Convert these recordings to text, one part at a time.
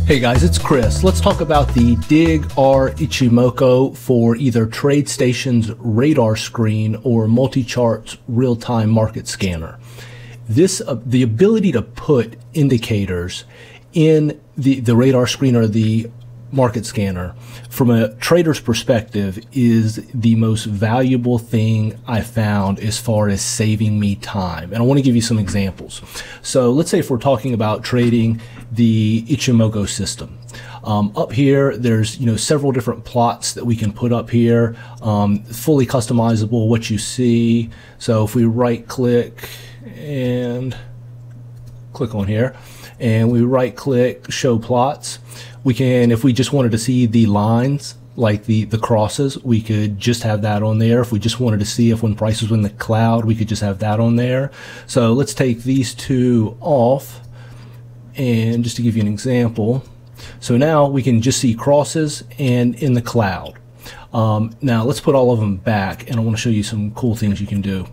Hey guys, it's Chris. Let's talk about the DIG Ichimoku for either TradeStation's radar screen or multi-charts real-time market scanner. The ability to put indicators in the radar screen or the market scanner from a trader's perspective is the most valuable thing I found as far as saving me time. And I want to give you some examples. So let's say if we're talking about trading the Ichimoku system. Up here, there's several different plots that we can put up here, fully customizable, what you see. So if we right click and click on here and we right click show plots, we can, if we just wanted to see the lines like the crosses, we could just have that on there. If we just wanted to see if when prices were in the cloud, we could just have that on there. So let's take these two off, and just to give you an example, so now we can just see crosses and in the cloud. Now let's put all of them back, and I want to show you some cool things you can do.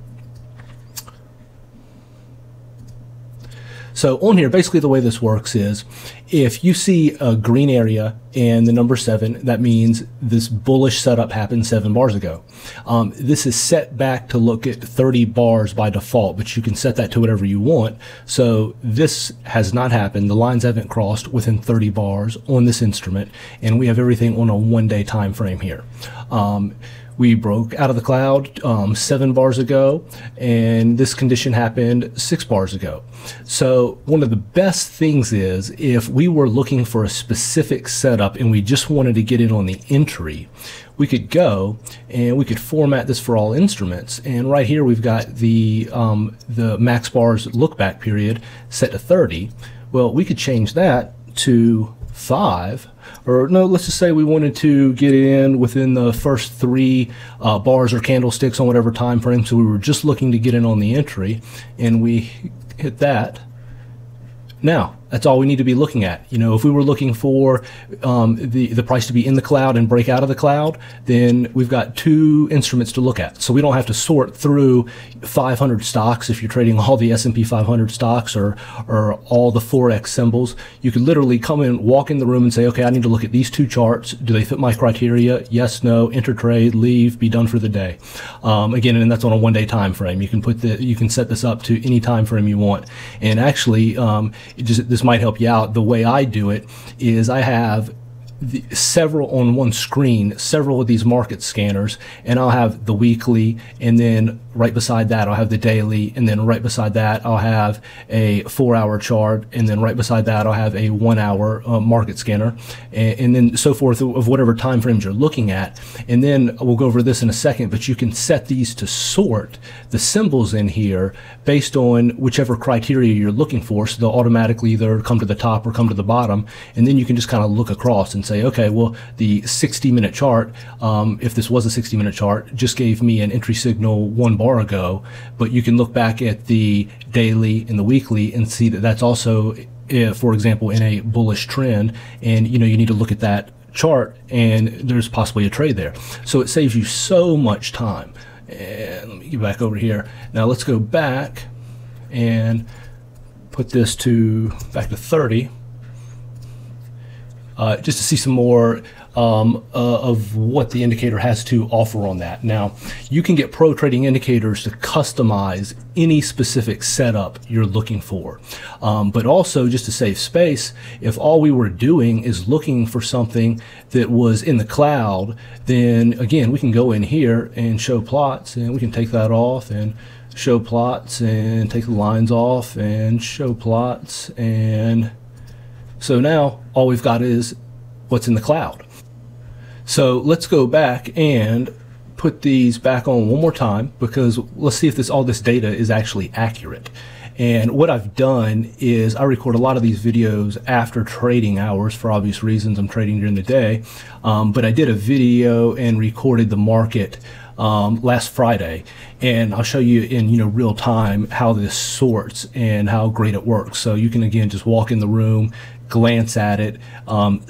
So on here, basically the way this works is if you see a green area and the number 7, that means this bullish setup happened 7 bars ago. This is set back to look at 30 bars by default, but you can set that to whatever you want. So this has not happened. The lines haven't crossed within 30 bars on this instrument, and we have everything on a 1-day time frame here. We broke out of the cloud 7 bars ago, and this condition happened 6 bars ago. So one of the best things is if we were looking for a specific setup and we just wanted to get it on the entry, we could go and we could format this for all instruments. And right here we've got the max bars look back period set to 30. Well, we could change that to 5, or no, let's just say we wanted to get in within the first 3 bars or candlesticks on whatever time frame, so we were just looking to get in on the entry, and we hit that. Now that's all we need to be looking at. If we were looking for the price to be in the cloud and break out of the cloud, then we've got 2 instruments to look at. So we don't have to sort through 500 stocks if you're trading all the S&P 500 stocks or all the Forex symbols. You could literally come in, walk in the room and say, okay, I need to look at these 2 charts. Do they fit my criteria? Yes, no, enter trade, leave, be done for the day. Again, and that's on a 1-day time frame. You can set this up to any time frame you want. And actually, this might help you out. The way I do it is I have several on one screen, several of these market scanners, and I'll have the weekly, and then right beside that I'll have the daily, and then right beside that I'll have a 4-hour chart, and then right beside that I'll have a 1-hour market scanner, and then so forth of whatever time frames you're looking at. And then we'll go over this in a second, but you can set these to sort the symbols in here based on whichever criteria you're looking for, so they'll automatically either come to the top or come to the bottom, and then you can just kind of look across and say, okay, well, the 60-minute chart, if this was a 60-minute chart, just gave me an entry signal 1 bar ago, but you can look back at the daily and the weekly and see that that's also, for example, in a bullish trend, and you need to look at that chart and there's possibly a trade there. So it saves you so much time. And let me get back over here. Now let's go back and put this back to 30. Just to see some more of what the indicator has to offer on that. Now, you can get pro trading indicators to customize any specific setup you're looking for. But also, just to save space, if all we were doing is looking for something that was in the cloud, then again, we can go in here and show plots, and we can take that off and show plots and take the lines off and show plots. And so now all we've got is what's in the cloud. So let's go back and put these back on one more time, because let's see if all this data is actually accurate. And what I've done is I record a lot of these videos after trading hours for obvious reasons. I'm trading during the day, but I did a video and recorded the market last Friday, and I'll show you in real time how this sorts and how great it works. So you can again just walk in the room, glance at it,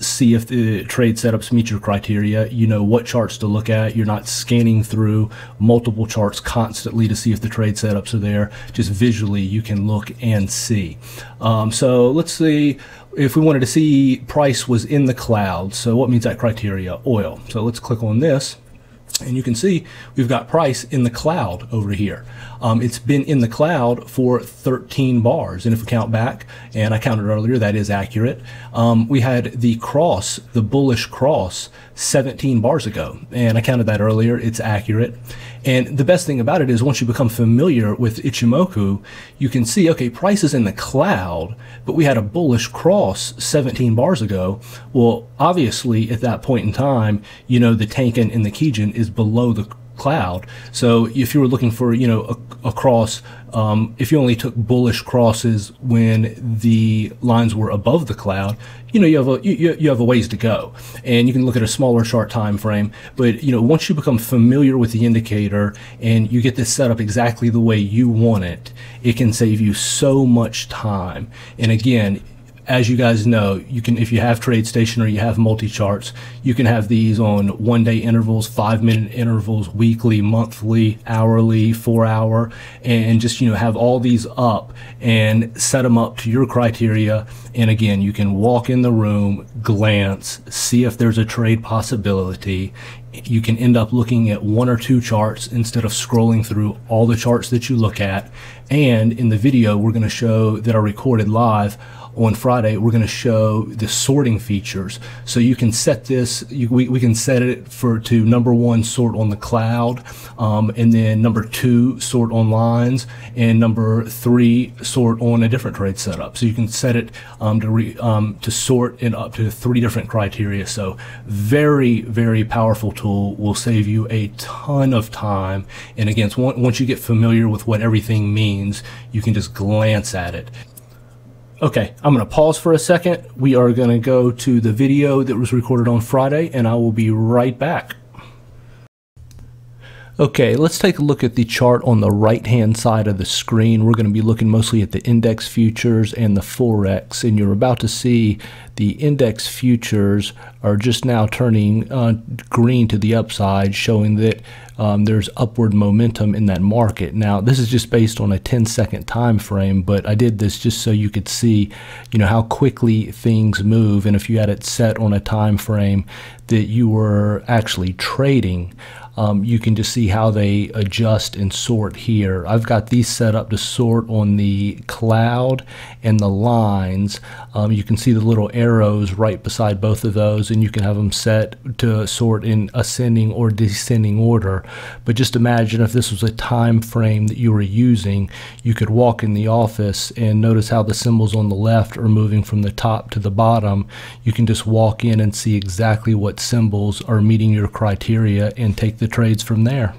see if the trade setups meet your criteria. You know what charts to look at. You're not scanning through multiple charts constantly to see if the trade setups are there. Just visually you can look and see. So let's see, if we wanted to see price was in the cloud, so what means that criteria? Oil. So let's click on this, and you can see we've got price in the cloud over here. It's been in the cloud for 13 bars, and if we count back, and I counted earlier, that is accurate. We had the cross, the bullish cross, 17 bars ago, and I counted that earlier, it's accurate. And the best thing about it is once you become familiar with Ichimoku, you can see, okay, price is in the cloud, but we had a bullish cross 17 bars ago. Well, obviously at that point in time, you know, the Tenkan and the Kijun is below the cloud. So if you were looking for, you know, a cross, if you only took bullish crosses when the lines were above the cloud, you know, you have a ways to go, and you can look at a smaller chart time frame. But you know, once you become familiar with the indicator and you get this set up exactly the way you want it, it can save you so much time. And again, as you guys know, you can, if you have TradeStation or you have multi-charts, you can have these on 1-day intervals, 5-minute intervals, weekly, monthly, hourly, 4-hour, and just, you know, have all these up and set them up to your criteria. And again, you can walk in the room, glance, see if there's a trade possibility. You can end up looking at 1 or 2 charts instead of scrolling through all the charts that you look at. And in the video, we're going to show that are recorded live on Friday, we're going to show the sorting features. So you can set this, we can set it to number 1, sort on the cloud, and then number 2, sort on lines, and number 3, sort on a different trade setup. So you can set it to sort in up to 3 different criteria. So very, very powerful tool, will save you a ton of time. And again, once you get familiar with what everything means, you can just glance at it. Okay, I'm going to pause for a second. We are going to go to the video that was recorded on Friday, and I will be right back. Okay, let's take a look at the chart on the right-hand side of the screen. We're going to be looking mostly at the index futures and the Forex, and you're about to see the index futures are just now turning green to the upside, showing that there's upward momentum in that market. Now, this is just based on a 10-second time frame, but I did this just so you could see, you know, how quickly things move, and if you had it set on a time frame that you were actually trading, you can just see how they adjust and sort here. I've got these set up to sort on the cloud and the lines. You can see the little arrows right beside both of those, and you can have them set to sort in ascending or descending order. But just imagine if this was a time frame that you were using, you could walk in the office and notice how the symbols on the left are moving from the top to the bottom. You can just walk in and see exactly what symbols are meeting your criteria and take the trades from there.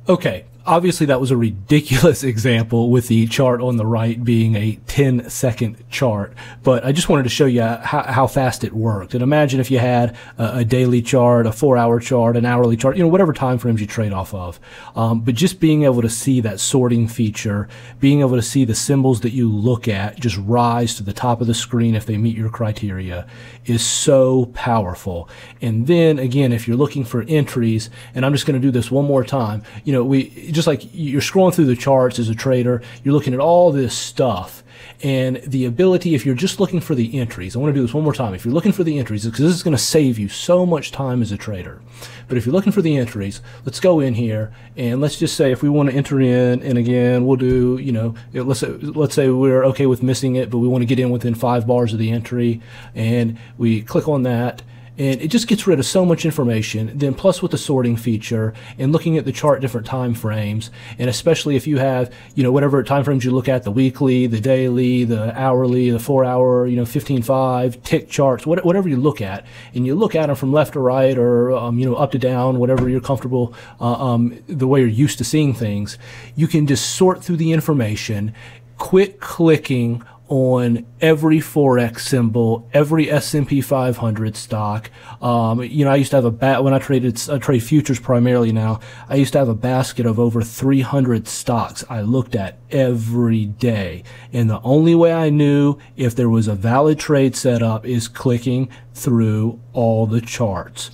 Okay, obviously that was a ridiculous example with the chart on the right being a 10-second chart, but I just wanted to show you how fast it worked. And imagine if you had a daily chart, a 4-hour chart, an hourly chart, you know, whatever time frames you trade off of. But just being able to see that sorting feature, being able to see the symbols that you look at just rise to the top of the screen if they meet your criteria is so powerful. And then again, if you're looking for entries, and I'm just going to do this one more time, you know, just like you're scrolling through the charts as a trader, you're looking at all this stuff, and the ability, if you're just looking for the entries, I want to do this one more time. If you're looking for the entries, because this is going to save you so much time as a trader. But if you're looking for the entries, let's go in here and let's just say if we want to enter in, and again, we'll do, you know, let's say we're okay with missing it, but we want to get in within 5 bars of the entry, and we click on that. And it just gets rid of so much information. Then plus with the sorting feature and looking at the chart different time frames, and especially if you have, you know, whatever time frames you look at, the weekly, the daily, the hourly, the 4-hour, you know, 15-5 tick charts, whatever you look at, and you look at them from left to right or you know, up to down, whatever you're comfortable, the way you're used to seeing things, you can just sort through the information, quit clicking on every Forex symbol, every S&P 500 stock. You know, I used to have when I trade futures primarily now, I used to have a basket of over 300 stocks I looked at every day. And the only way I knew if there was a valid trade set up is clicking through all the charts.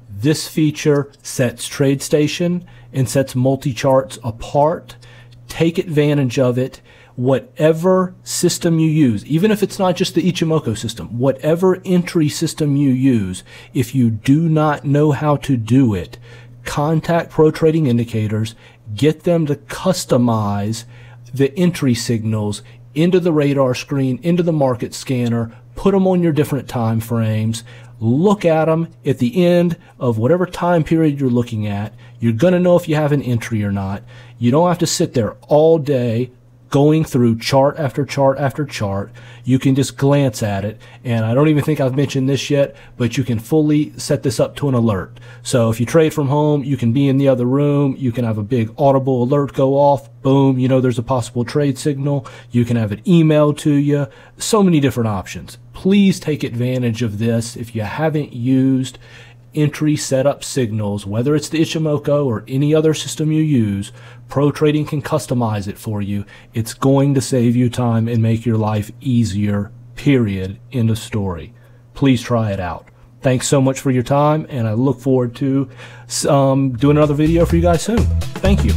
This feature sets TradeStation and sets multi-charts apart. Take advantage of it. Whatever system you use, even if it's not just the Ichimoku system, whatever entry system you use, if you do not know how to do it, contact Pro Trading Indicators, get them to customize the entry signals into the radar screen, into the market scanner, put them on your different time frames, look at them at the end of whatever time period you're looking at. You're going to know if you have an entry or not. You don't have to sit there all day going through chart after chart after chart. You can just glance at it, and I don't even think I've mentioned this yet, but you can fully set this up to an alert. So if you trade from home, you can be in the other room, you can have a big audible alert go off, boom, you know there's a possible trade signal. You can have it emailed to you. So many different options. Please take advantage of this. If you haven't used entry setup signals, whether it's the Ichimoku or any other system you use, Pro Trading can customize it for you. It's going to save you time and make your life easier, period. End of story. Please try it out. Thanks so much for your time, and I look forward to doing another video for you guys soon. Thank you.